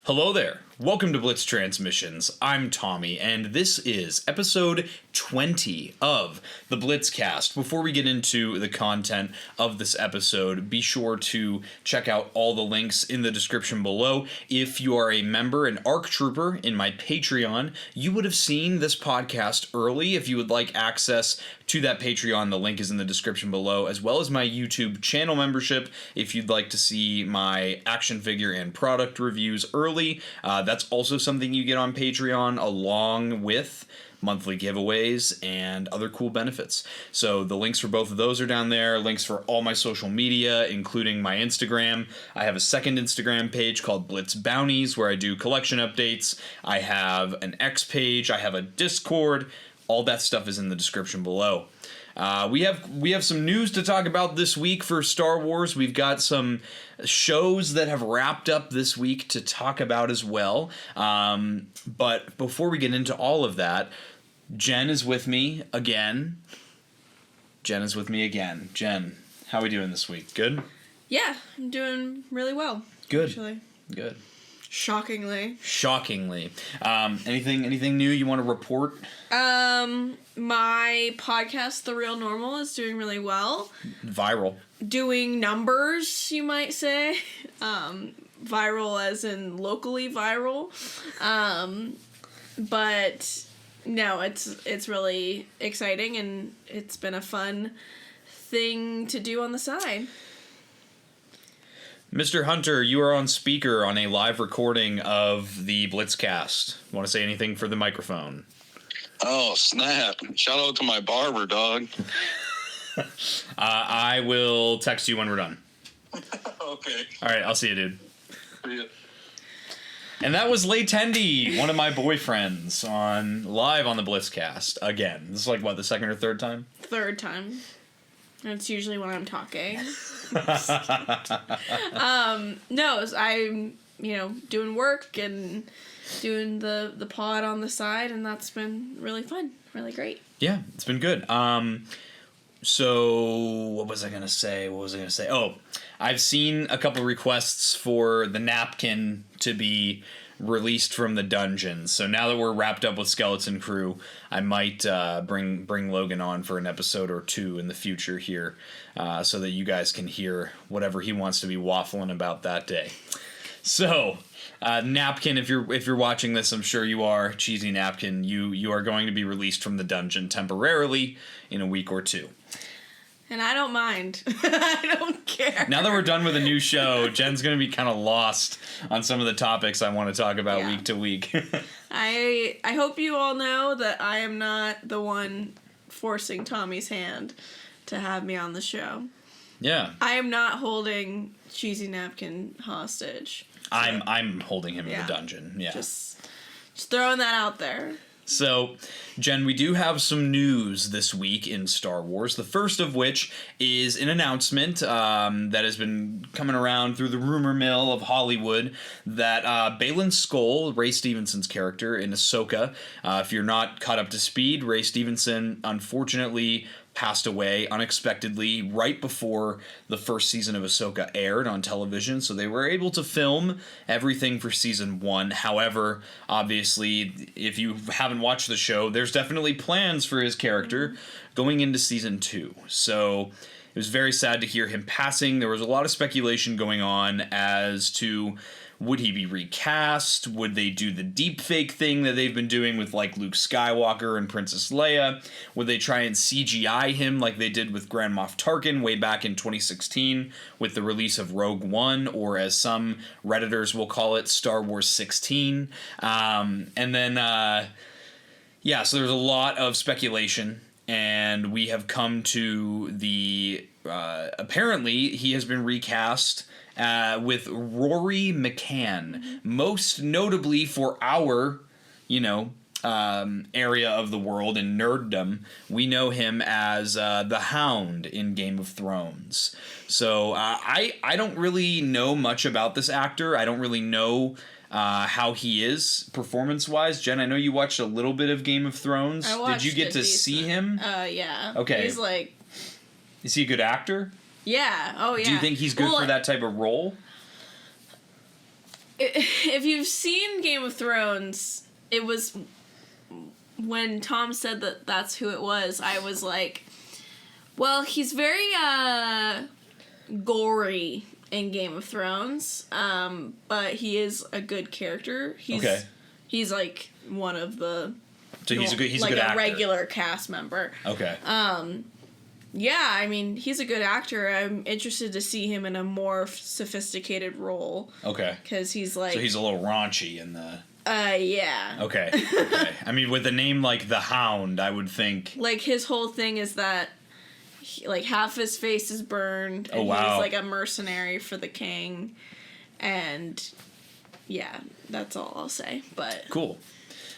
Hello there. Welcome to Blitz Transmissions. I'm Tommy, and this is episode 20 of the Blitzcast. Before we get into the content of this episode, be sure to check out all the links in the description below. If you are a member, an ARC Trooper in my Patreon, you would have seen this podcast early. If you would like access to that Patreon, the link is in the description below, as well as my YouTube channel membership if you'd like to see my action figure and product reviews early. That's also something you get on Patreon, along with monthly giveaways and other cool benefits. So the links for both of those are down there. Links for all my social media, including my Instagram. I have a second Instagram page called Blitz Bounties, where I do collection updates. I have an X page. I have a Discord. All that stuff is in the description below. We have some news to talk about this week for Star Wars. We've got some shows that have wrapped up this week to talk about as well. But before we get into all of that, Jen is with me again. Jen, how are we doing this week? Good? Yeah, I'm doing really well. Good. Actually. Good. Shockingly. Anything new you want to report? My podcast, The Real Normal, is doing really well. Viral. Doing numbers, you might say. Viral as in locally viral. But no, it's really exciting, and it's been a fun thing to do on the side. Mr. Hunter, you are on speaker on a live recording of the Blitzcast. Want to say anything for the microphone? Oh, snap. Shout out to my barber, dog. I will text you when we're done. Okay. All right, I'll see you, dude. See ya. And that was Lay Tendy, one of my boyfriends, live on the Blitzcast. Again, this is like, what, the second or third time? Third time. That's usually when I'm talking. No, I'm, doing work and doing the pod on the side, and that's been really fun, really great. Yeah, it's been good. So what was I gonna say? Oh, I've seen a couple requests for the napkin to be released from the dungeon. So now that we're wrapped up with Skeleton Crew, I might bring Logan on for an episode or two in the future here, so that you guys can hear whatever he wants to be waffling about that day. So, Napkin, if you're watching this, I'm sure you are, Cheesy Napkin, you are going to be released from the dungeon temporarily in a week or two. And I don't mind. I don't care. Now that we're done with a new show, Jen's going to be kind of lost on some of the topics I want to talk about week to week. I hope you all know that I am not the one forcing Tommy's hand to have me on the show. Yeah. I am not holding Cheesy Napkin hostage. So I'm holding him in the dungeon. Yeah. Just throwing that out there. So, Jen, we do have some news this week in Star Wars, the first of which is an announcement that has been coming around through the rumor mill of Hollywood that Baylan Skoll, Ray Stevenson's character in Ahsoka, if you're not caught up to speed, Ray Stevenson unfortunately passed away unexpectedly right before the first season of Ahsoka aired on television, so they were able to film everything for season 1. However, obviously, if you haven't watched the show, there's definitely plans for his character going into season 2. So it was very sad to hear him passing. There was a lot of speculation going on as to, would he be recast? Would they do the deepfake thing that they've been doing with, like, Luke Skywalker and Princess Leia? Would they try and CGI him like they did with Grand Moff Tarkin way back in 2016 with the release of Rogue One, or as some Redditors will call it, Star Wars 16? So there's a lot of speculation, and we have come to the... apparently, he has been recast with Rory McCann, most notably for our, area of the world in nerddom. We know him as the Hound in Game of Thrones. So I don't really know much about this actor. I don't really know how he is performance-wise. Jen, I know you watched a little bit of Game of Thrones. I watched Did you get to see him? Yeah. Okay. He's like... Is he a good actor? Yeah. Oh, yeah. Do you think he's good for that type of role? If you've seen Game of Thrones, it was... When Tom said that that's who it was, I was like... Well, he's very, gory in Game of Thrones, but he is a good character. He's like one of the... So he's a good actor. Regular cast member. Okay. Yeah, I mean, he's a good actor. I'm interested to see him in a more sophisticated role. Okay. Because he's like... So he's a little raunchy in the... yeah. Okay. I mean, with a name like the Hound, I would think... Like, his whole thing is that, half his face is burned, and he's, like, a mercenary for the king. And, yeah, that's all I'll say, but... Cool.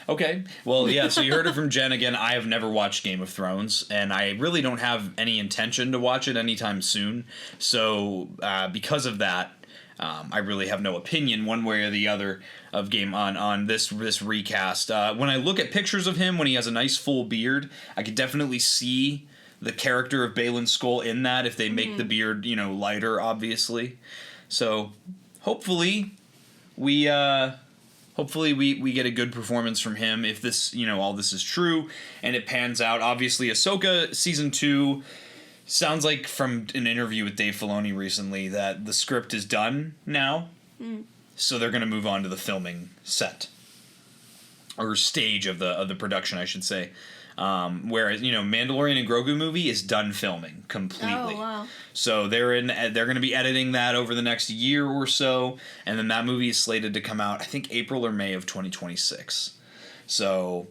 Okay. Well, yeah, so you heard it from Jen again. I have never watched Game of Thrones, and I really don't have any intention to watch it anytime soon. So, because of that, I really have no opinion one way or the other of on this recast. When I look at pictures of him when he has a nice full beard, I could definitely see the character of Balin Skull in that if they make the beard, lighter, obviously. So, hopefully we get a good performance from him if this, all this is true and it pans out. Obviously, Ahsoka Season 2 sounds like from an interview with Dave Filoni recently that the script is done now. So they're going to move on to the filming set. Or stage of the production, I should say. Whereas, Mandalorian and Grogu movie is done filming completely. Oh, wow. So they're going to be editing that over the next year or so, and then that movie is slated to come out, I think, April or May of 2026. So,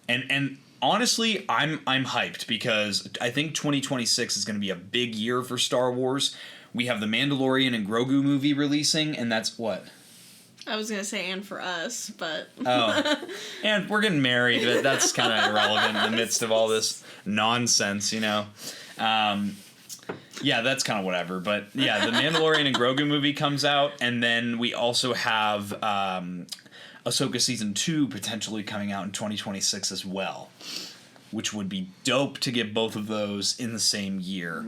and honestly, I'm hyped because I think 2026 is going to be a big year for Star Wars. We have the Mandalorian and Grogu movie releasing, and that's what? I was going to say, and for us, but... Oh. And we're getting married, but that's kind of irrelevant in the midst of all this nonsense, Yeah, that's kind of whatever. But, yeah, the Mandalorian and Grogu movie comes out, and then we also have Ahsoka Season 2 potentially coming out in 2026 as well, which would be dope to get both of those in the same year.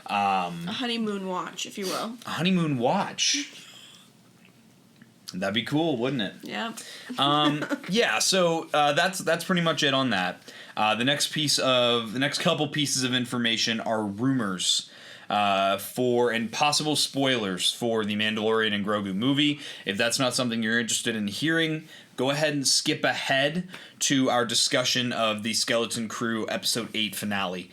A honeymoon watch, if you will. A honeymoon watch. That'd be cool, wouldn't it? Yeah. Yeah. So that's pretty much it on that. The next couple pieces of information are rumors and possible spoilers for the Mandalorian and Grogu movie. If that's not something you're interested in hearing, go ahead and skip ahead to our discussion of the Skeleton Crew Episode 8 finale,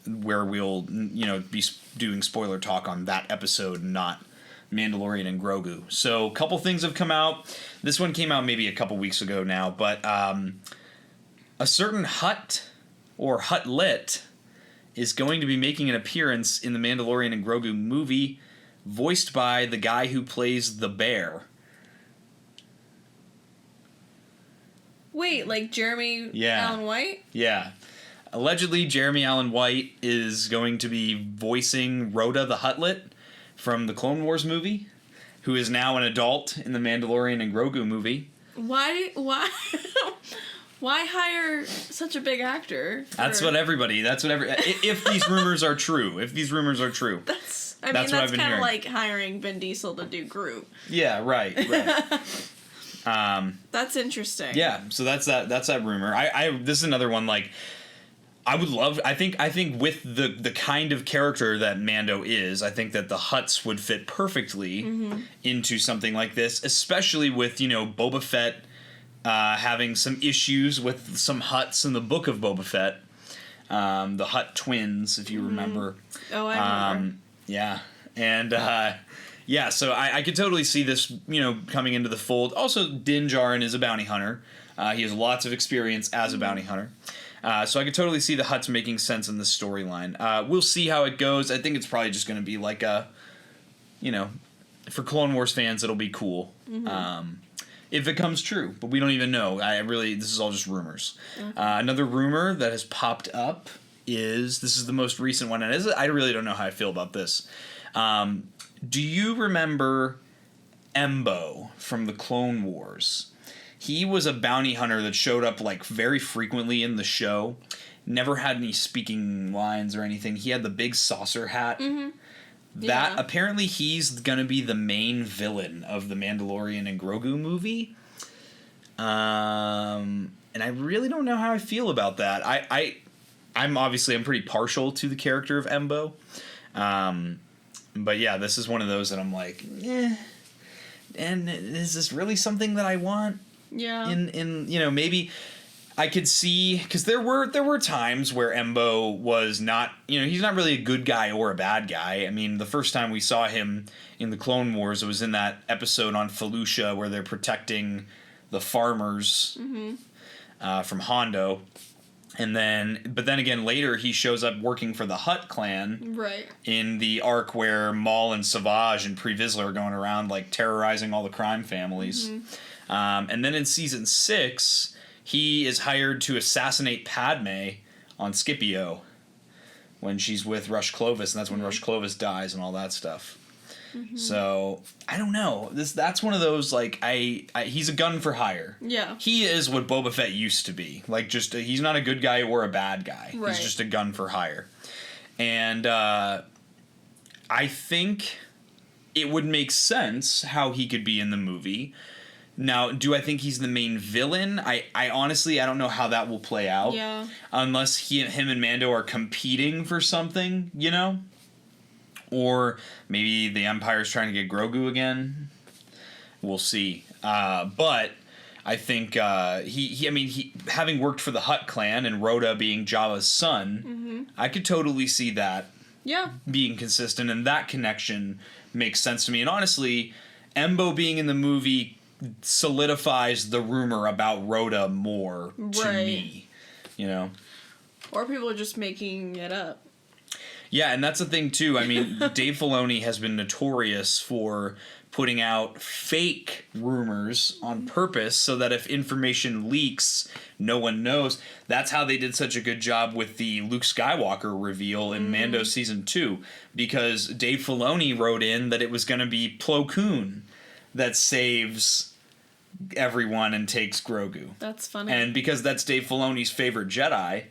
where we'll be doing spoiler talk on that episode, not Mandalorian and Grogu. So a couple things have come out. This one came out maybe a couple weeks ago now, but a certain Hutt or Huttlet is going to be making an appearance in the Mandalorian and Grogu movie, voiced by the guy who plays the bear. Wait, like Jeremy Allen White? Yeah. Allegedly, Jeremy Allen White is going to be voicing Rhoda the Huttlet from the Clone Wars movie, who is now an adult in the Mandalorian and Grogu movie. Why hire such a big actor? That's what if these rumors are true. That's what I've been hearing. Like hiring Vin Diesel to do Groot. Yeah, right. That's interesting. Yeah, so that's that rumor. This is another one, like, I think with the kind of character that Mando is, I think that the Hutts would fit perfectly into something like this, especially with, Boba Fett having some issues with some Hutts in the book of Boba Fett. The Hutt twins, if you remember. Oh, I remember. Yeah. And, so I could totally see this, coming into the fold. Also, Din Djarin is a bounty hunter. He has lots of experience as a bounty hunter. So I could totally see the Hutts making sense in this storyline. We'll see how it goes. I think it's probably just going to be like a, for Clone Wars fans, it'll be cool. If it comes true, but we don't even know. This is all just rumors. Okay. Another rumor that has popped up this is the most recent one, and I really don't know how I feel about this. Do you remember Embo from the Clone Wars. He was a bounty hunter that showed up like very frequently in the show. Never had any speaking lines or anything. He had the big saucer hat. Mm-hmm. That apparently he's gonna be the main villain of the Mandalorian and Grogu movie. And I really don't know how I feel about that. I'm pretty partial to the character of Embo. But yeah, this is one of those that I'm like, and is this really something that I want? Yeah. In maybe I could see, because there were times where Embo was not, he's not really a good guy or a bad guy. I mean, the first time we saw him in the Clone Wars, it was in that episode on Felucia where they're protecting the farmers from Hondo. But then again, later he shows up working for the Hutt clan. Right. In the arc where Maul and Savage and Pre Vizsla are going around like terrorizing all the crime families. Mm-hmm. And then in season 6, he is hired to assassinate Padme on Scipio when she's with Rush Clovis, and that's when Rush Clovis dies and all that stuff. Mm-hmm. So I don't know. That's one of those like he's a gun for hire. Yeah. He is what Boba Fett used to be. Like he's not a good guy or a bad guy. Right. He's just a gun for hire. And I think it would make sense how he could be in the movie. Now, do I think he's the main villain? I honestly don't know how that will play out. Yeah. Unless him and Mando are competing for something, Or maybe the Empire's trying to get Grogu again. We'll see. But I think he having worked for the Hutt clan and Rhoda being Jabba's son, I could totally see that being consistent, and that connection makes sense to me. And honestly, Embo being in the movie solidifies the rumor about Rhoda more to me. Or people are just making it up. Yeah, and that's the thing, too. I mean, Dave Filoni has been notorious for putting out fake rumors on purpose so that if information leaks, no one knows. That's how they did such a good job with the Luke Skywalker reveal in Mando Season 2, because Dave Filoni wrote in that it was going to be Plo Koon that saves everyone and takes Grogu. That's funny. And because that's Dave Filoni's favorite Jedi,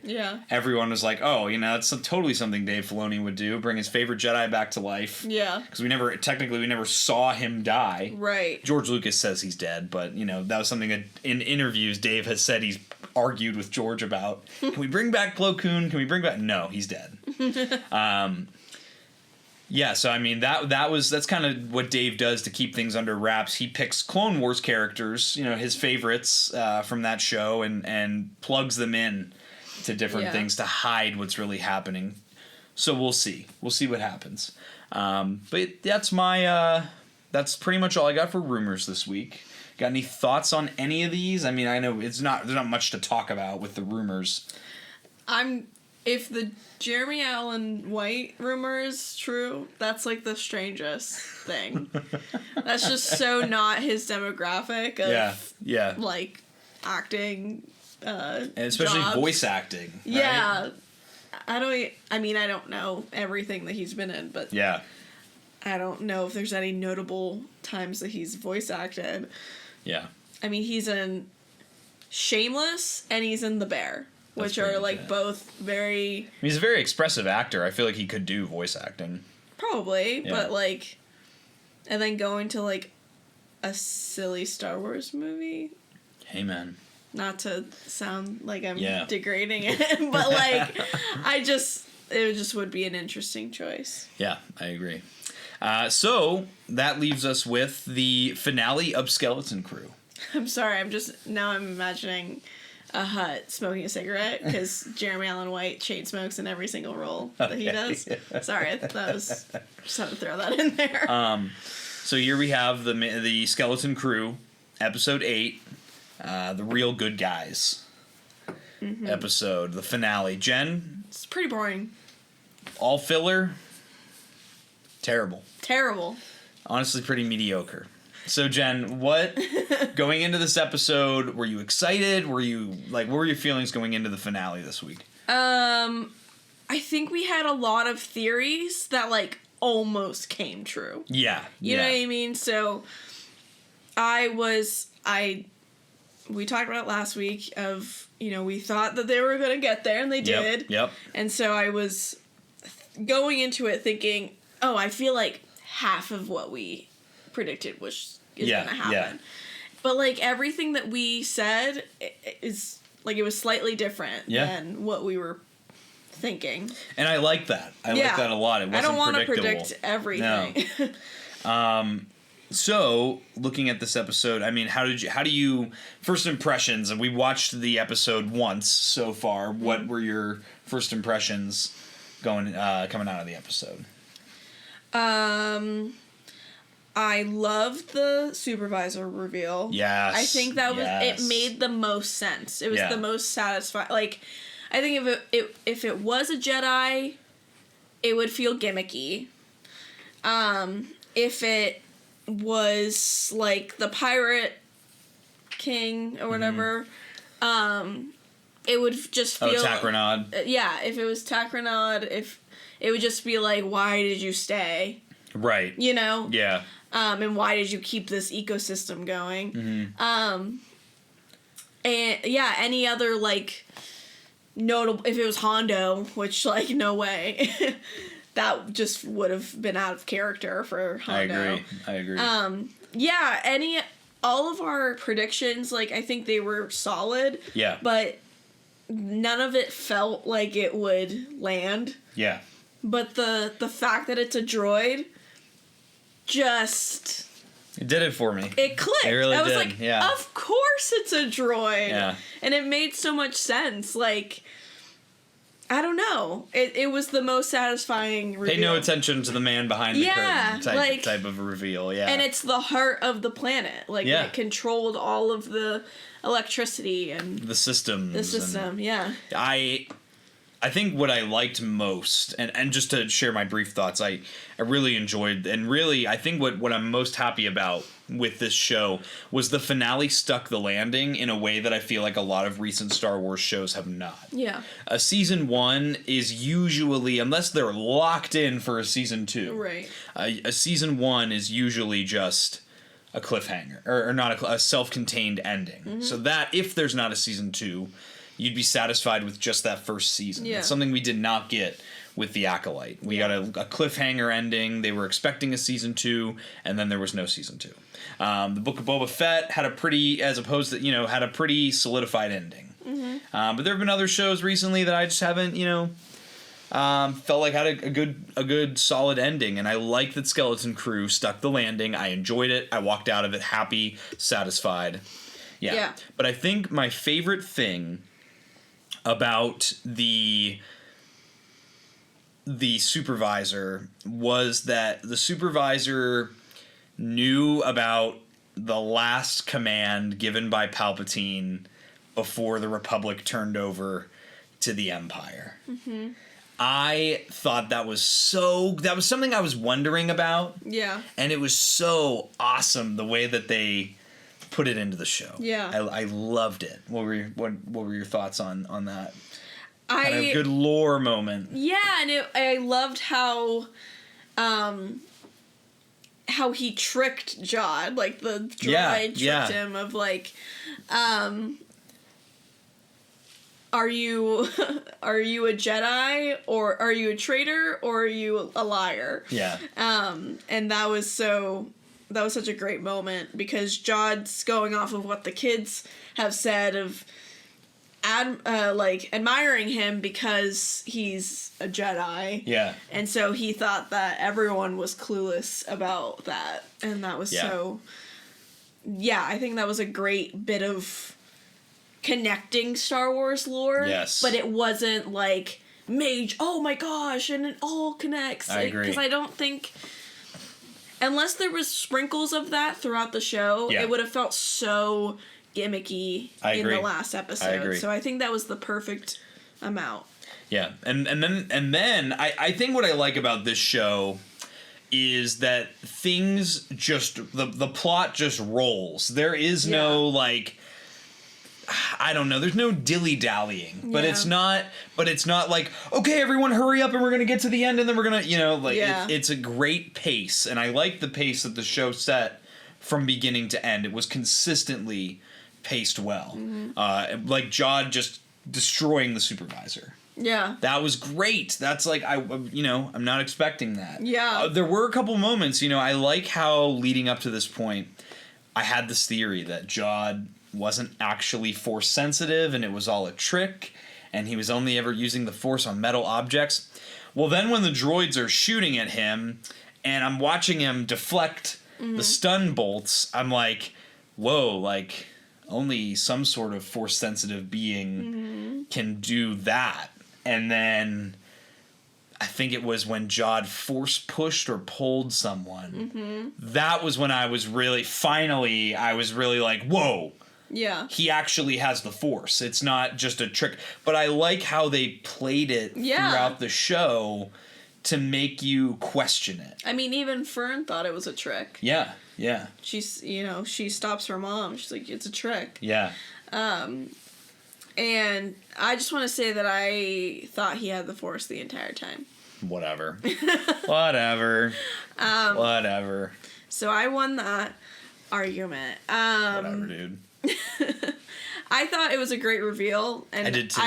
everyone was like, oh, that's totally something Dave Filoni would do, bring his favorite Jedi back to life. Yeah. Because we never saw him die. Right. George Lucas says he's dead, but, that was something that in interviews Dave has said he's argued with George about. Can we bring back Plo Koon? Can we bring back... No, he's dead. Yeah, so I mean that's kind of what Dave does to keep things under wraps. He picks Clone Wars characters, his favorites from that show, and plugs them in to different things to hide what's really happening. So we'll see. We'll see what happens. But that's that's pretty much all I got for rumors this week. Got any thoughts on any of these? I mean, I know there's not much to talk about with the rumors. If the Jeremy Allen White rumor is true, that's like the strangest thing. That's just so not his demographic of like acting and especially jobs. Voice acting. Right? Yeah. I don't know everything that he's been in, but I don't know if there's any notable times that he's voice acted. Yeah. I mean, he's in Shameless and he's in The Bear. Which are, like, both very... He's a very expressive actor. I feel like he could do voice acting. Probably, but, like... And then going to, like, a silly Star Wars movie. Hey, man. Not to sound like I'm degrading it, but, like, it just would be an interesting choice. Yeah, I agree. So, that leaves us with the finale of Skeleton Crew. I'm sorry, now I'm imagining... a Hutt smoking a cigarette because Jeremy Allen White chain smokes in every single role that he does. Sorry, just had to throw that in there. So here we have the Skeleton Crew, episode 8, the Real Good Guys episode, the finale. Jen? It's pretty boring. All filler? Terrible. Honestly, pretty mediocre. So, Jen, what, going into this episode, were you excited? What were your feelings going into the finale this week? I think we had a lot of theories that, like, almost came true. Yeah. You know what I mean? So, we talked about it last week of, we thought that they were going to get there, and they did. Yep. And so I was going into it thinking, oh, I feel like half of what we predicted is going to happen. Yeah. But, everything that we said is, it was slightly different than what we were thinking. And I like that. I like that a lot. It wasn't predictable. I don't want to predict everything. No. So, looking at this episode, I mean, how do you first impressions? And we watched the episode once so far. What were your first impressions coming out of the episode? I loved the supervisor reveal. Yes. I think that was it made the most sense. It was the most satisfying. I think if it was a Jedi, it would feel gimmicky. If it was the pirate king or whatever, it would just feel Takranad. If it was Takranad, if it would just be why did you stay? Right. Yeah. And why did you keep this ecosystem going? Mm-hmm. And any other notable, if it was Hondo, which no way. That just would have been out of character for Hondo. I agree. All of our predictions, I think they were solid. Yeah. But none of it felt like it would land. Yeah. But the fact that it's a droid, it did it for me. It clicked. It really I was did. of course it's a droid. Yeah. And it made so much sense. I don't know. It was the most satisfying reveal. Pay no attention to the man behind the curtain type of reveal, And it's the heart of the planet. It controlled all of the electricity and the systems. I think what I liked most, and just to share my brief thoughts, I really enjoyed, and really I think what I'm most happy about with this show was the finale stuck the landing in a way that I feel like a lot of recent Star Wars shows have not. Yeah. A season 1 is usually, unless they're locked in for a season 2, right? A season 1 is usually just a cliffhanger, or not a self-contained ending. Mm-hmm. So that if there's not a season 2, you'd be satisfied with just that first season. Yeah. That's something we did not get with The Acolyte. We got a cliffhanger ending. They were expecting a season 2, and then there was no season 2. The Book of Boba Fett had a pretty solidified ending. Mm-hmm. But there have been other shows recently that I just haven't, felt like had a good solid ending. And I like that Skeleton Crew stuck the landing. I enjoyed it. I walked out of it happy, satisfied. Yeah. But I think my favorite thing about the supervisor was that the supervisor knew about the last command given by Palpatine before the Republic turned over to the Empire. Mm-hmm. I thought that was something I was wondering about. Yeah. And it was so awesome the way that they put it into the show. Yeah. I loved it. What were your thoughts on that? Kind of good lore moment. Yeah, and I loved how he tricked Jod, the droid tricked him of are you a Jedi, or are you a traitor, or are you a liar? Yeah. And that was such a great moment, because Jod's going off of what the kids have said of admiring him because he's a Jedi. Yeah. And so he thought that everyone was clueless about that. And that was I think that was a great bit of connecting Star Wars lore. Yes. But it wasn't mage, oh my gosh, and it all connects. I agree. Because I don't think, unless there was sprinkles of that throughout the show, it would have felt so gimmicky in the last episode. I agree. So I think that was the perfect amount. Yeah. And then I think what I like about this show is that things just the plot just rolls. There is no I don't know. There's no dilly-dallying, but it's not okay, everyone hurry up and we're going to get to the end and then we're going to, it's a great pace. And I like the pace that the show set from beginning to end. It was consistently paced well. Like Jod just destroying the supervisor. Yeah. That was great. That's like, I'm not expecting that. Yeah. There were a couple moments, I like how leading up to this point, I had this theory that Jod wasn't actually force sensitive and it was all a trick and he was only ever using the force on metal objects. Well, then when the droids are shooting at him and I'm watching him deflect the stun bolts, I'm like, whoa, like only some sort of force sensitive being can do that. And then I think it was when Jod force pushed or pulled someone. That was when I was really like, whoa. Yeah. He actually has the force. It's not just a trick. But I like how they played it throughout the show to make you question it. I mean, even Fern thought it was a trick. Yeah, yeah. She's, she stops her mom. She's like, it's a trick. Yeah. And I just want to say that I thought he had the force the entire time. Whatever. Whatever. So I won that argument. Whatever, dude. I thought it was a great reveal, and I did too.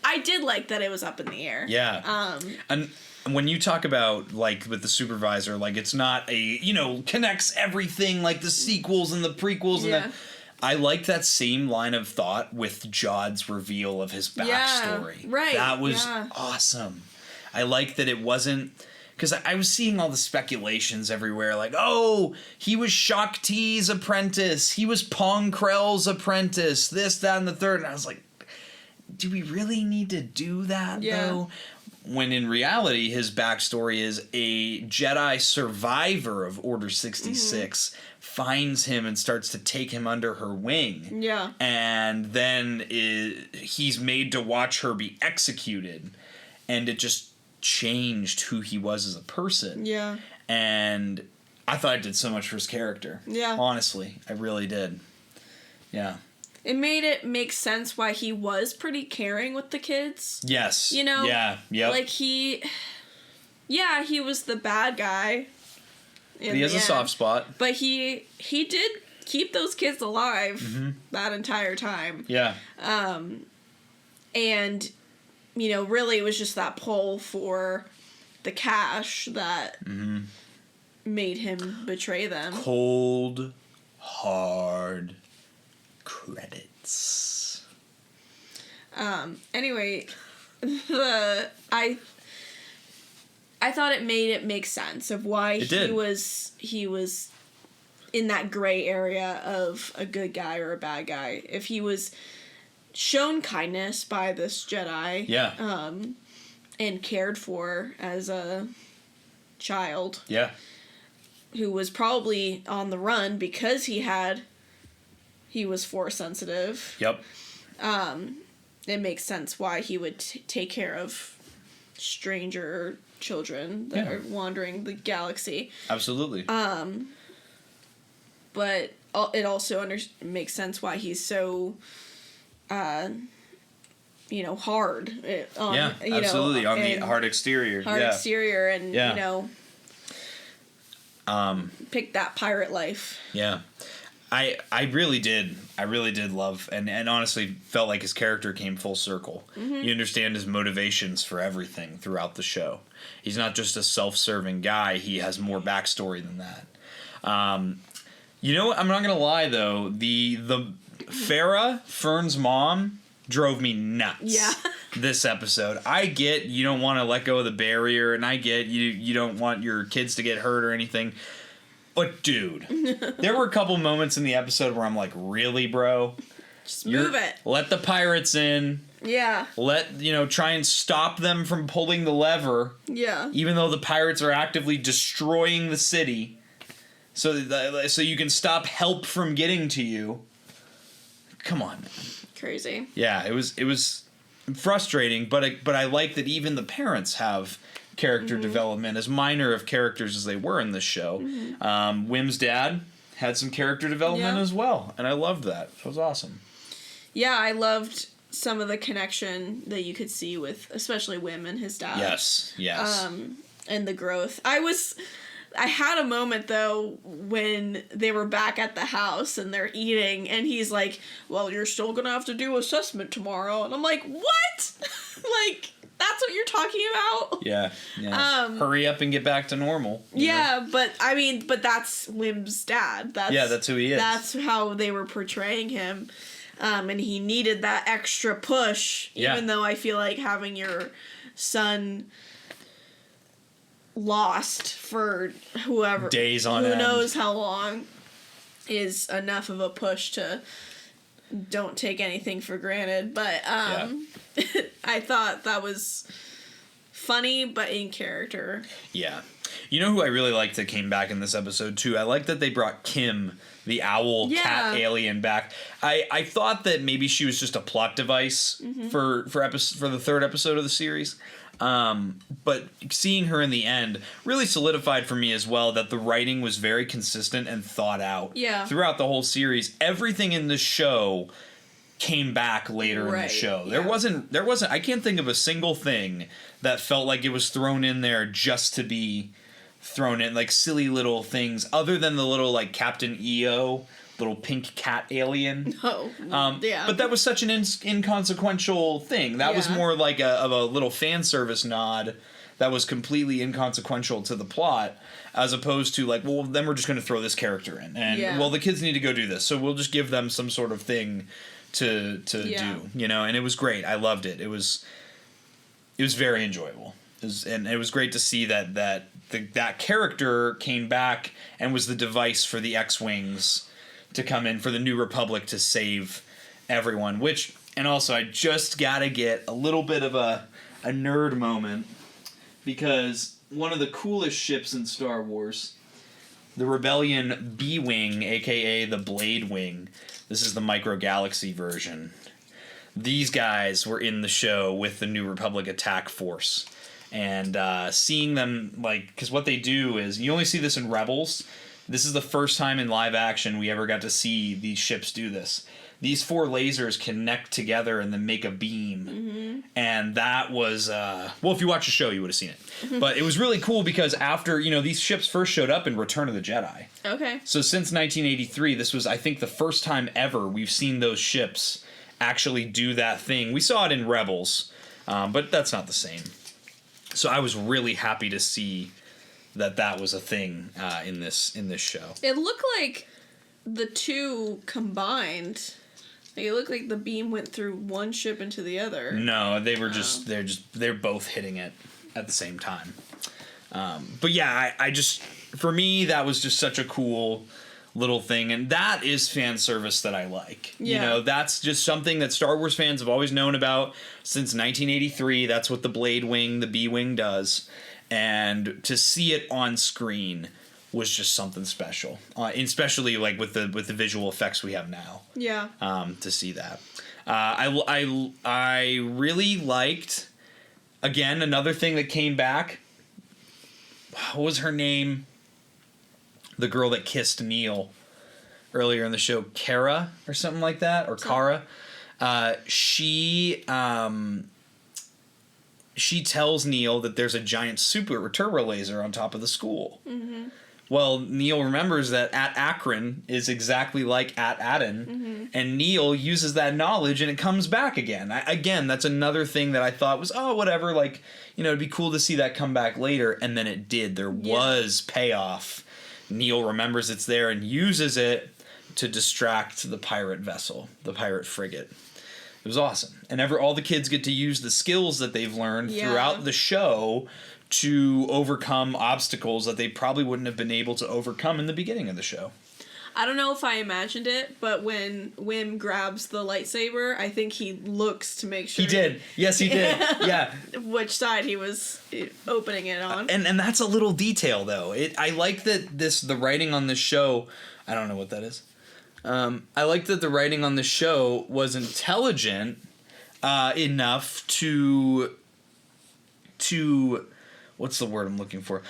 I did like that it was up in the air. Yeah. And when you talk about like with the supervisor, like it's not a connects everything like the sequels and the prequels and the. I like that same line of thought with Jod's reveal of his backstory. Yeah, right. That was awesome. I like that it wasn't. Because I was seeing all the speculations everywhere, like, oh, he was Shaak Ti's apprentice, he was Pong Krell's apprentice, this, that, and the third. And I was like, do we really need to do that, though? When in reality, his backstory is a Jedi survivor of Order 66 finds him and starts to take him under her wing. Yeah. And then he's made to watch her be executed. And it just changed who he was as a person. Yeah. And I thought it did so much for his character. Yeah. Honestly, I really did. Yeah. It made it make sense why he was pretty caring with the kids. Yes. Yeah. Yep. Like he was the bad guy. But he has a soft spot. But he did keep those kids alive that entire time. Yeah. And really it was just that pull for the cash that made him betray them. Cold, hard credits. Anyway, I thought it made it make sense of why he was in that gray area of a good guy or a bad guy. If he was shown kindness by this Jedi, and cared for as a child, who was probably on the run because he was force sensitive. Yep. It makes sense why he would take care of stranger children that are wandering the galaxy. Absolutely. But it also makes sense why he's so hard. Absolutely. On the hard exterior. Exterior and, pick that pirate life. Yeah. I really did. I really did love and honestly felt like his character came full circle. You understand his motivations for everything throughout the show. He's not just a self-serving guy. He has more backstory than that. I'm not going to lie, though. The Farah, Fern's mom, drove me nuts this episode. I get you don't want to let go of the barrier, and I get you don't want your kids to get hurt or anything. But, dude, there were a couple moments in the episode where I'm like, really, bro? Just move it. Let the pirates in. Yeah. Try and stop them from pulling the lever. Yeah. Even though the pirates are actively destroying the city. So you can stop help from getting to you. Come on, man. Crazy. Yeah, it was frustrating, but I like that even the parents have character development, as minor of characters as they were in this show. Wim's dad had some character development as well, and I loved that. It was awesome. Yeah, I loved some of the connection that you could see with, especially Wim and his dad. Yes. And the growth. I was I had a moment, though, when they were back at the house and they're eating, and he's like, well, you're still gonna have to do assessment tomorrow. And I'm like, what? Like, that's what you're talking about? Yeah. Hurry up and get back to normal. Yeah, know? but that's Wim's dad. That's who he is. That's how they were portraying him. And he needed that extra push, even though I feel like having your son lost for whoever days on end, who knows how long, is enough of a push to don't take anything for granted. But I thought that was funny, but in character. Yeah. You know who I really liked that came back in this episode too? I like that they brought Kim, the owl cat alien, back. I thought that maybe she was just a plot device for the third episode of the series. But seeing her in the end really solidified for me as well that the writing was very consistent and thought out throughout the whole series. Everything in the show came back later in the show. There wasn't I can't think of a single thing that felt like it was thrown in there just to be thrown in, like silly little things other than the little like Captain EO little pink cat alien. But that was such an inconsequential thing. That was more like a little fan service nod that was completely inconsequential to the plot, as opposed to like, well, then we're just going to throw this character in, and well, the kids need to go do this, so we'll just give them some sort of thing to do, you know. And it was great. I loved it. It was very enjoyable. It was great to see that character came back and was the device for the X-Wings to come in, for the New Republic to save everyone. And also I just gotta get a little bit of a nerd moment, because one of the coolest ships in Star Wars, the Rebellion B-Wing, aka the Blade Wing, this is the micro-galaxy version. These guys were in the show with the New Republic attack force. And seeing them, like, because what they do is, you only see this in Rebels. This is the first time in live action we ever got to see these ships do this. These 4 lasers connect together and then make a beam. And that was, well, if you watch the show, you would have seen it. But it was really cool because after, these ships first showed up in Return of the Jedi. Okay. So since 1983, this was, I think, the first time ever we've seen those ships actually do that thing. We saw it in Rebels, but that's not the same. So I was really happy to see that was a thing in this show. It looked like the two combined. Like, it looked like the beam went through one ship into the other. No, they were they're both hitting it at the same time. But yeah, I just, for me, that was just such a cool little thing, and that is fan service that I like. Yeah. That's just something that Star Wars fans have always known about since 1983. That's what the Blade Wing, the B-Wing does. And to see it on screen was just something special, especially like with the visual effects we have now. Yeah. To see that, I really liked, again, another thing that came back. What was her name? The girl that kissed Neil earlier in the show, Kara or something like that, or Kara. She tells Neil that there's a giant super turbo laser on top of the school. Well, Neil remembers that at Akron is exactly like at Aden, and Neil uses that knowledge and it comes back again. Again, that's another thing that I thought was, whatever, like, it'd be cool to see that come back later, and then it did. There was payoff. Neil remembers it's there and uses it to distract the pirate vessel, the pirate frigate. It was awesome. And all the kids get to use the skills that they've learned throughout the show to overcome obstacles that they probably wouldn't have been able to overcome in the beginning of the show. I don't know if I imagined it, but when Wim grabs the lightsaber, I think he looks to make sure. He did. Yes, he did. Yeah. Which side he was opening it on. And that's a little detail, though. I like that the writing on this show, I don't know what that is. I like that the writing on the show was intelligent enough to what's the word I'm looking for?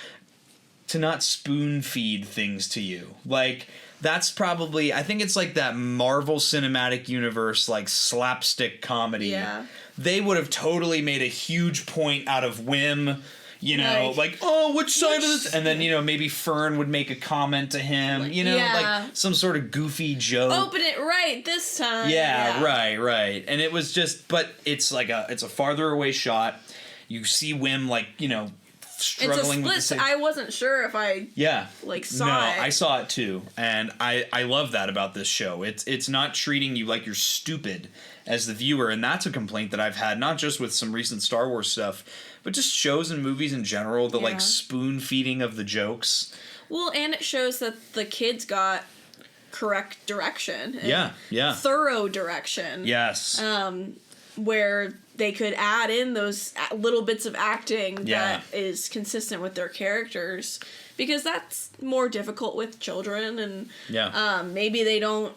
To not spoon feed things to you. Like, that's probably, I think it's like that Marvel Cinematic Universe, like, slapstick comedy. Yeah. They would have totally made a huge point out of Wim, You know, like, oh, which side of this? And then, you know, maybe Fern would make a comment to him, you know, like some sort of goofy joke. Open it right this time. Yeah, right. And it was just, but it's like it's a farther away shot. You see Wim, like, you know, struggling with the same. I wasn't sure if I saw it. I saw it too, and I love that about this show. It's not treating you like you're stupid as the viewer, and that's a complaint that I've had, not just with some recent Star Wars stuff, but just shows and movies in general, the like spoon feeding of the jokes. Well, and it shows that the kids got correct direction. Yeah. Thorough direction. Yes. Where they could add in those little bits of acting that is consistent with their characters, because that's more difficult with children, and maybe they don't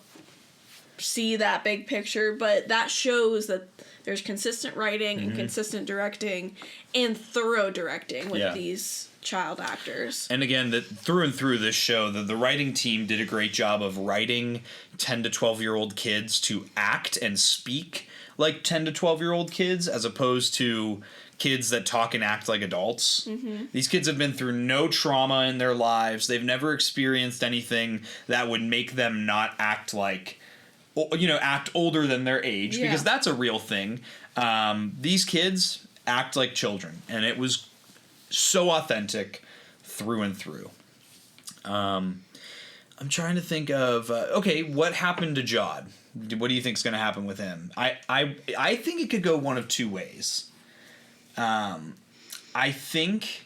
see that big picture, but that shows that there's consistent writing and consistent directing and thorough directing with these child actors. And again, through and through this show, the writing team did a great job of writing 10 to 12-year-old kids to act and speak like 10 to 12-year-old kids, as opposed to kids that talk and act like adults. Mm-hmm. These kids have been through no trauma in their lives. They've never experienced anything that would make them not act like, you know, act older than their age, because that's a real thing. These kids act like children, and it was so authentic through and through. I'm trying to think of what happened to Jod? What do you think is going to happen with him? I think it could go one of two ways. I think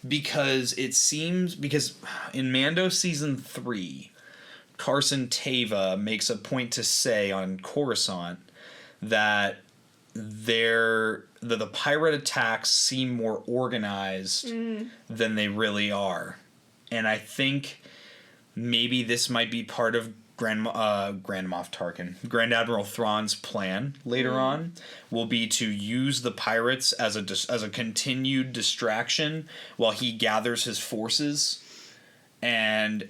because in Mando season 3, Carson Teva makes a point to say on Coruscant that the pirate attacks seem more organized than they really are. And I think maybe this might be part of Grand Admiral Thrawn's plan later on, will be to use the pirates as a continued distraction while he gathers his forces and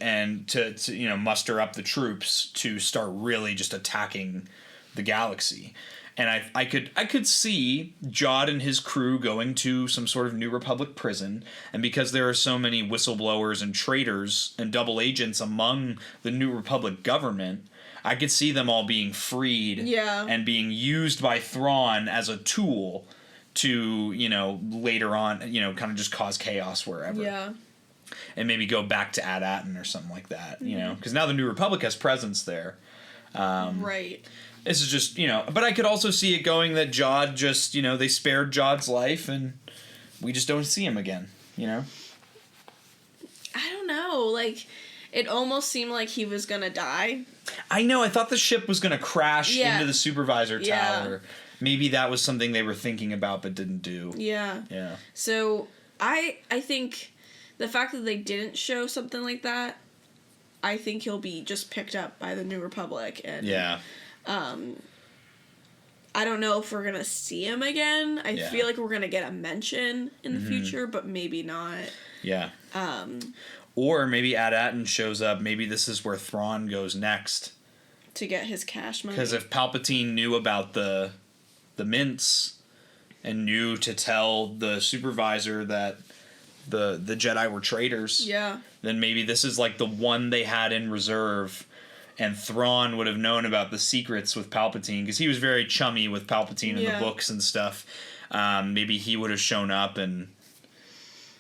to you know, muster up the troops to start really just attacking the galaxy. And I could see Jod and his crew going to some sort of New Republic prison, and because there are so many whistleblowers and traitors and double agents among the New Republic government, I could see them all being freed and being used by Thrawn as a tool to, you know, later on, you know, kind of just cause chaos wherever. Yeah. And maybe go back to Ad-Atten or something like that, you know, because now the New Republic has presence there. Right. This is just, you know, but I could also see it going that Jod just, you know, they spared Jod's life and we just don't see him again, you know? I don't know. Like, it almost seemed like he was going to die. I know. I thought the ship was going to crash into the supervisor tower. Maybe that was something they were thinking about but didn't do. Yeah. Yeah. So, I think the fact that they didn't show something like that, I think he'll be just picked up by the New Republic. And I don't know if we're going to see him again. I feel like we're going to get a mention in the future, but maybe not. Yeah. Or maybe Ad-Atten shows up. Maybe this is where Thrawn goes next. To get his cash money. Because if Palpatine knew about the mints and knew to tell the supervisor that the Jedi were traitors, then maybe this is like the one they had in reserve. And Thrawn would have known about the secrets with Palpatine, because he was very chummy with Palpatine in the books and stuff. Maybe he would have shown up and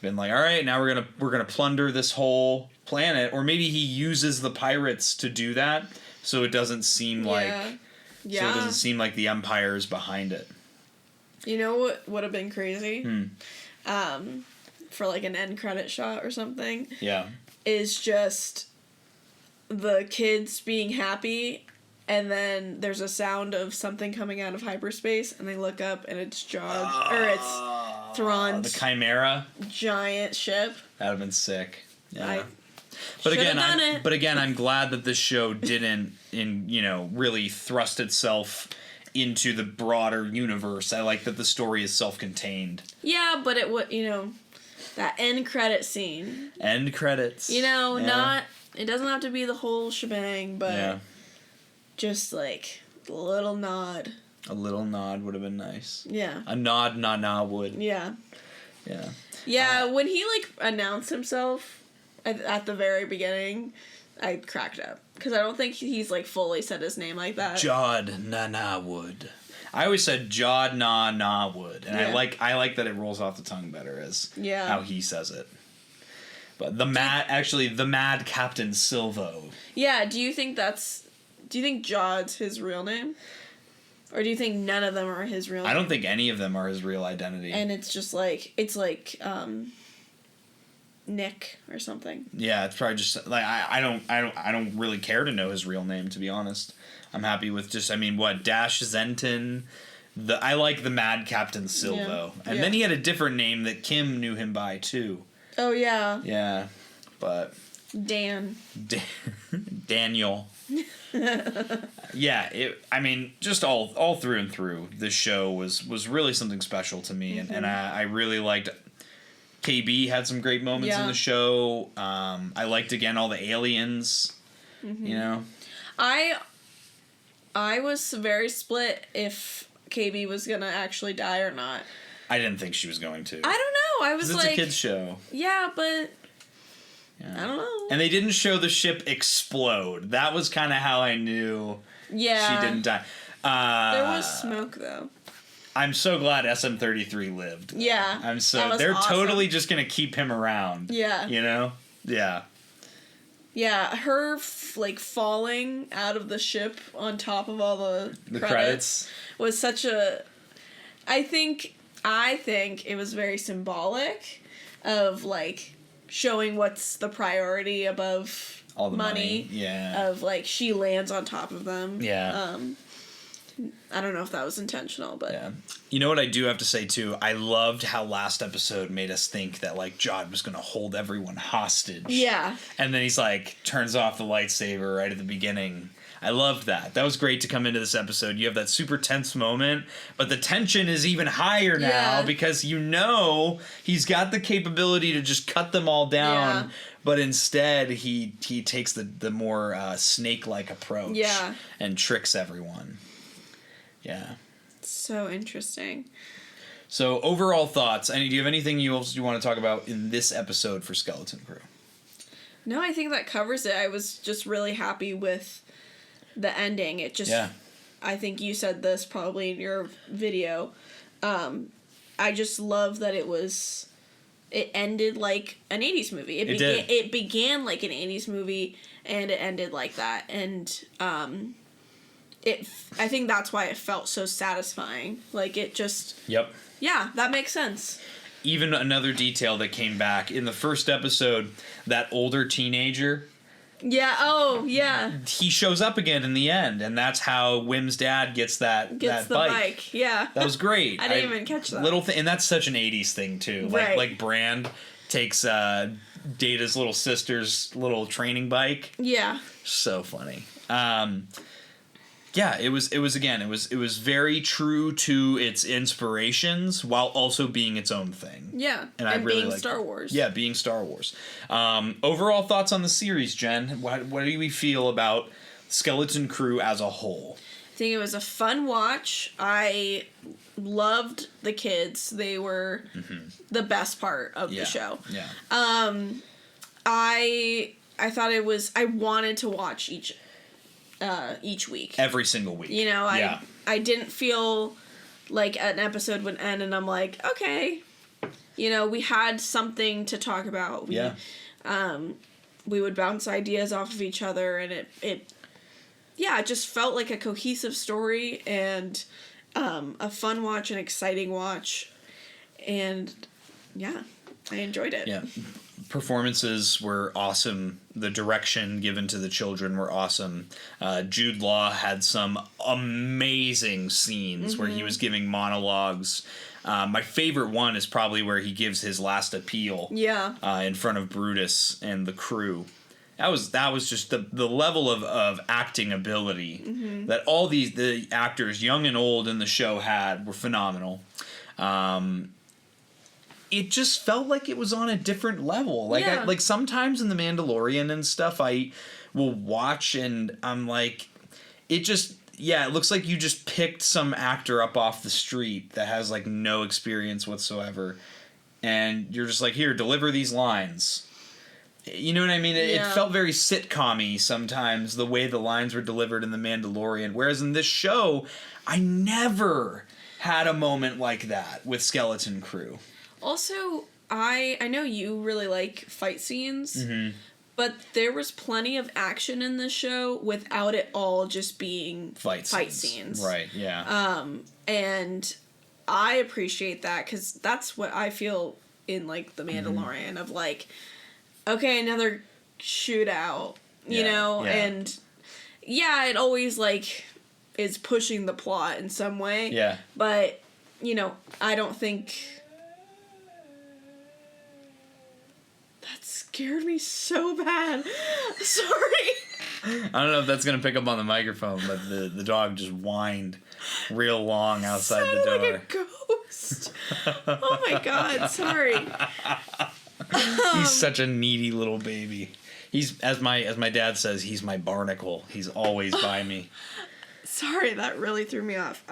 been like, "All right, now we're gonna plunder this whole planet." Or maybe he uses the pirates to do that, so it doesn't seem like so it doesn't seem like the Empire is behind it. You know what would have been crazy? For like an end credit shot or something. Yeah. Is just the kids being happy, and then there's a sound of something coming out of hyperspace, and they look up, and it's or it's Thrawn's the Chimera giant ship. That'd have been sick. Yeah. But again, I'm glad that this show didn't, really thrust itself into the broader universe. I like that the story is self-contained. Yeah, but it would, that end credit scene. End credits. Not. It doesn't have to be the whole shebang, but just like a little nod. A little nod would have been nice. Yeah. A nod, na would. Yeah. Yeah. Yeah, when he, like, announced himself at the very beginning, I cracked up. Because I don't think he's, like, fully said his name like that. Jod Na-Na-Wood. I always said Jod Na-Na-Wood. And I like that it rolls off the tongue better as how he says it. But the Mad Captain Silvo. Yeah, do you think Jod's his real name? Or do you think none of them are his real name? I don't think any of them are his real identity. And it's just like, Nick or something. Yeah, it's probably just like I don't really care to know his real name, to be honest. I'm happy with just Dash Zenton. I like the Mad Captain Silvo. Yeah. And then he had a different name that Kim knew him by too. Oh yeah. Yeah. But Daniel. Yeah, just all through and through, this show was really something special to me, and I really liked. KB had some great moments in the show. I liked again all the aliens. You know, I was very split if KB was gonna actually die or not. I didn't think she was going to. I don't know. I was like, it's a kids show. Yeah, but. Yeah. I don't know. And they didn't show the ship explode. That was kind of how I knew she didn't die. There was smoke, though. I'm so glad SM-33 lived. Yeah. They're awesome. Totally just going to keep him around. Yeah. You know? Yeah. Yeah, her, falling out of the ship on top of all the credits was such a... I think it was very symbolic of, showing what's the priority above all the money. Yeah. Of she lands on top of them. Yeah. I don't know if that was intentional, but yeah. You know what I do have to say too? I loved how last episode made us think that Jod was gonna hold everyone hostage. Yeah. And then he's turns off the lightsaber right at the beginning. I loved that. That was great to come into this episode. You have that super tense moment, but the tension is even higher now because he's got the capability to just cut them all down, but instead he takes the more snake-like approach and tricks everyone. Yeah. So interesting. So overall thoughts. Do you have anything else you want to talk about in this episode for Skeleton Crew? No, I think that covers it. I was just really happy with the ending. It just I think you said this probably in your video. I just love that it ended like an 80s movie. It began like an 80s movie and it ended like that. And I think that's why it felt so satisfying. It just Yep. Yeah, that makes sense. Even another detail that came back in the first episode, that older teenager. Yeah. Oh, yeah. He shows up again in the end, and that's how Wim's dad gets the bike. Yeah, that was great. I didn't even catch that little thing, and that's such an '80s thing too. Like Brand takes Data's little sister's little training bike. Yeah, so funny. Yeah, it was very true to its inspirations while also being its own thing. Yeah, and I really being Star Wars. Yeah, being Star Wars. Overall thoughts on the series, Jen? What do we feel about Skeleton Crew as a whole? I think it was a fun watch. I loved the kids. They were the best part of the show. Yeah. I thought it was. I wanted to watch each week. Every single week. I didn't feel like an episode would end and I'm like, okay. We had something to talk about. We would bounce ideas off of each other and it just felt like a cohesive story and a fun watch, an exciting watch. And I enjoyed it. Yeah. Performances were awesome. The direction given to the children were awesome. Jude Law had some amazing scenes where he was giving monologues. My favorite one is probably where he gives his last appeal in front of Brutus and the crew. That was just the level of acting ability that all the actors, young and old, in the show were phenomenal. It just felt like it was on a different level. Like sometimes in The Mandalorian and stuff, I will watch and I'm like, it looks like you just picked some actor up off the street that has no experience whatsoever and you're just like, here, deliver these lines. You know what I mean? It felt very sitcom-y sometimes, the way the lines were delivered in The Mandalorian. Whereas in this show, I never had a moment like that with Skeleton Crew. Also, I know you really like fight scenes, but there was plenty of action in this show without it all just being fight scenes. Right, yeah. And I appreciate that, because that's what I feel in, like, The Mandalorian, of, like, okay, another shootout, you know? Yeah. And, yeah, it always, like, is pushing the plot in some way. Yeah. But, you know, I don't think... That scared me so bad. Sorry. I don't know if that's going to pick up on the microphone, but the dog just whined real long outside the door. Like a ghost. Oh my god, sorry. He's such a needy little baby. He's, as my dad says, he's my barnacle. He's always by me. Sorry, that really threw me off.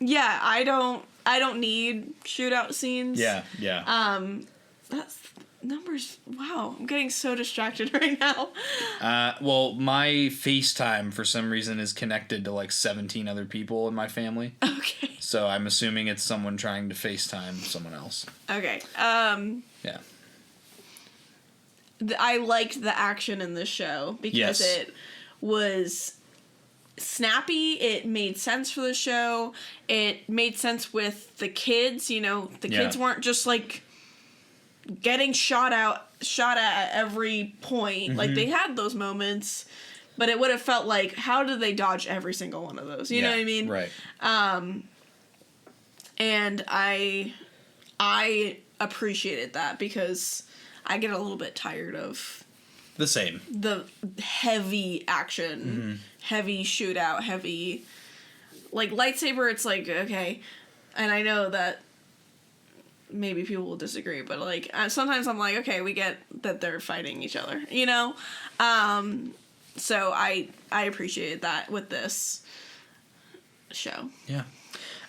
Yeah, I don't need shootout scenes. Yeah. That's numbers. Wow, I'm getting so distracted right now. Well, my FaceTime for some reason is connected to like 17 other people in my family. Okay. So I'm assuming it's someone trying to FaceTime someone else. Okay. Yeah. I liked the action in this show because it was snappy. It made sense for the show. It made sense with the kids. You know, the kids weren't just like getting shot at every point. Like, they had those moments, but it would have felt like, how did they dodge every single one of those? You know what I mean? Right. And I appreciated that, because I get a little bit tired of the heavy action, heavy shootout, heavy, like, lightsaber. It's like, okay, and I know that maybe people will disagree, but, like, sometimes I'm like, okay, we get that they're fighting each other, you know? So I appreciated that with this show. Yeah.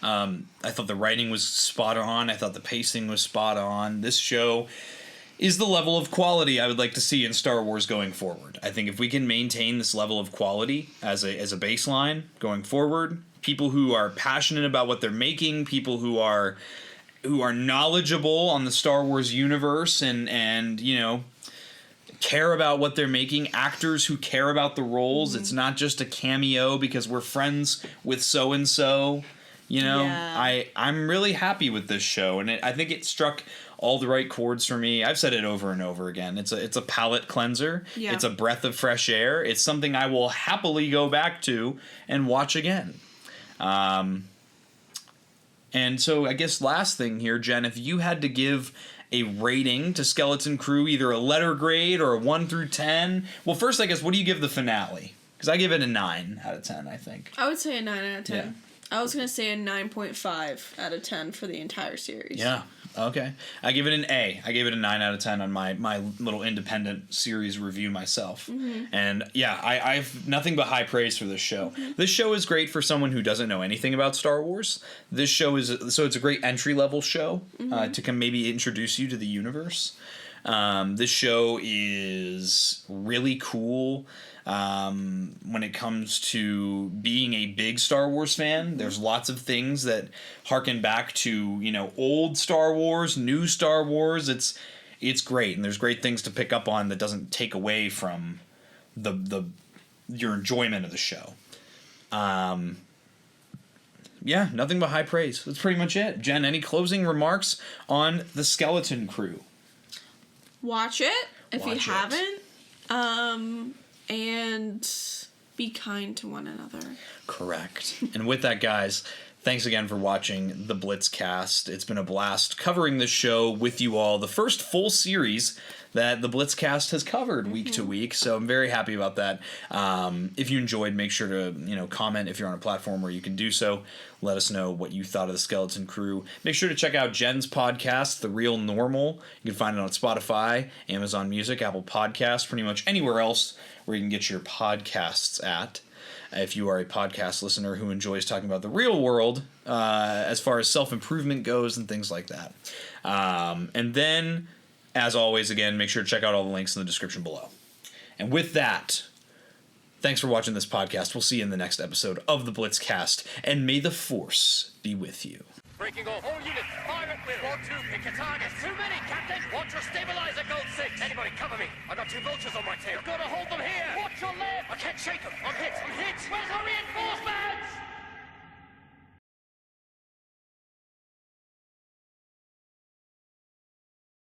I thought the writing was spot on. I thought the pacing was spot on. This show is the level of quality I would like to see in Star Wars going forward. I think if we can maintain this level of quality as a baseline going forward, people who are passionate about what they're making, people who are knowledgeable on the Star Wars universe and you know, care about what they're making, actors who care about the roles. It's not just a cameo because we're friends with so-and-so. You know, I'm really happy with this show, and I think it struck all the right chords for me. I've said it over and over again. It's a palate cleanser. Yeah. It's a breath of fresh air. It's something I will happily go back to and watch again. And so I guess last thing here, Jen, if you had to give a rating to Skeleton Crew, either a letter grade or a 1 through 10. Well, first, I guess, what do you give the finale? Because I give it a 9 out of 10, I think. I would say a 9 out of 10. Yeah. I was going to say a 9.5 out of 10 for the entire series. Yeah. Okay. I give it an A. I gave it a 9 out of 10 on my little independent series review myself. And yeah, I have nothing but high praise for this show. This show is great for someone who doesn't know anything about Star Wars. This show it's a great entry-level show to maybe introduce you to the universe. This show is really cool. When it comes to being a big Star Wars fan, there's lots of things that harken back to, you know, old Star Wars, new Star Wars. It's great, and there's great things to pick up on that doesn't take away from your enjoyment of the show. Yeah, nothing but high praise. That's pretty much it. Jen, any closing remarks on the Skeleton Crew? Watch it if you haven't. And be kind to one another. Correct. And with that, guys, thanks again for watching the Blitzcast. It's been a blast covering this show with you all. The first full series that the Blitzcast has covered week to week, so I'm very happy about that. If you enjoyed, make sure to comment if you're on a platform where you can do so. Let us know what you thought of the Skeleton Crew. Make sure to check out Jen's podcast, The Real Normal. You can find it on Spotify, Amazon Music, Apple Podcasts, pretty much anywhere else where you can get your podcasts at. if you are a podcast listener who enjoys talking about the real world as far as self-improvement goes and things like that. And then, as always, again, make sure to check out all the links in the description below. And with that, thanks for watching this podcast. We'll see you in the next episode of the Blitzcast, and may the Force be with you. Breaking off. All units, fire at will. 4-2, pick your targets. Too many, Captain. Watch your stabilizer, Gold 6. Anybody cover me. I got 2 vultures on my tail. You've got to hold them here. Watch your left. I can't shake them. I'm